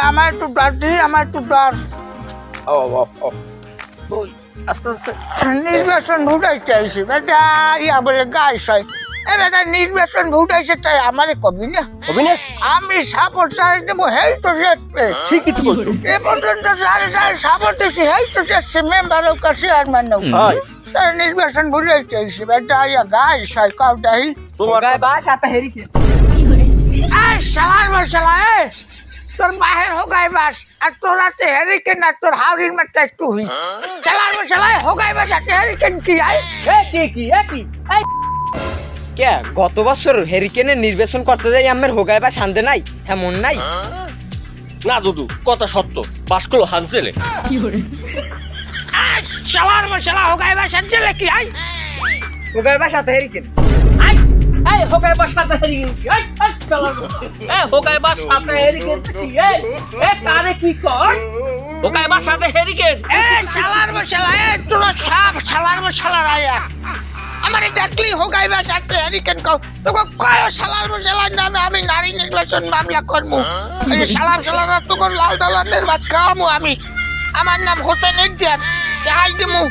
আমার একটু ডর দিই, আমার একটু ডর। ওই আস্তে আস্তে নির্বাচন ভুটাইতে আইসি বেটা, ইয়া বলে গাইস হয় এ বেটা, নির্বাচন ভুটাইছে তাই আমারে কবি না আমি সাপোর্ট চাই দেবো, হেই তো জিতবে। ঠিকই তো বলছো। এ পর্যন্ত সাড়ে সাপোর্ট দিছি, হেই তো জিতছে, মেম্বার হোক আর চেয়ারম্যান হোক। হয় তাই নির্বাচন ভুটাইতে আইসি বেটা, ইয়া গাইস হয় কাউটাই। তোমার শালার মশলা তোর বাহের হোগাই বাস আর তোর হাতে হেরিকেন আর তোর হাওড়ির মাত্রা একটু হুই। শালার মশলায় হোগাই বাস হাতে হেরিকেন কি আয়? কে গত বছর হেরিকেনের নির্বাচন করতে যাই আমার হোগায় বা শান্তি নাই, এমন নাই। না দুদু, কথা সত্য, পাস করলো হানসেলে। শালার মশলা হোগাই বাস হাতে কি আয়? হোগায় বা সাথে হেরিকেন শালার মশলা তোর সব শালার মশলা রায়া আমারে দেখলি হোগাই বাস হাতে হেরিকেন কও তোকে কয় শালার মশলার নামে আমি নারী নির্বাচন মামলা করবো। এই যে শালার শালারা তোকে লাল দলানের ভাত খাওয়ামু আমি। আমার নাম হোসেন ইকদার, দেখাই দিমু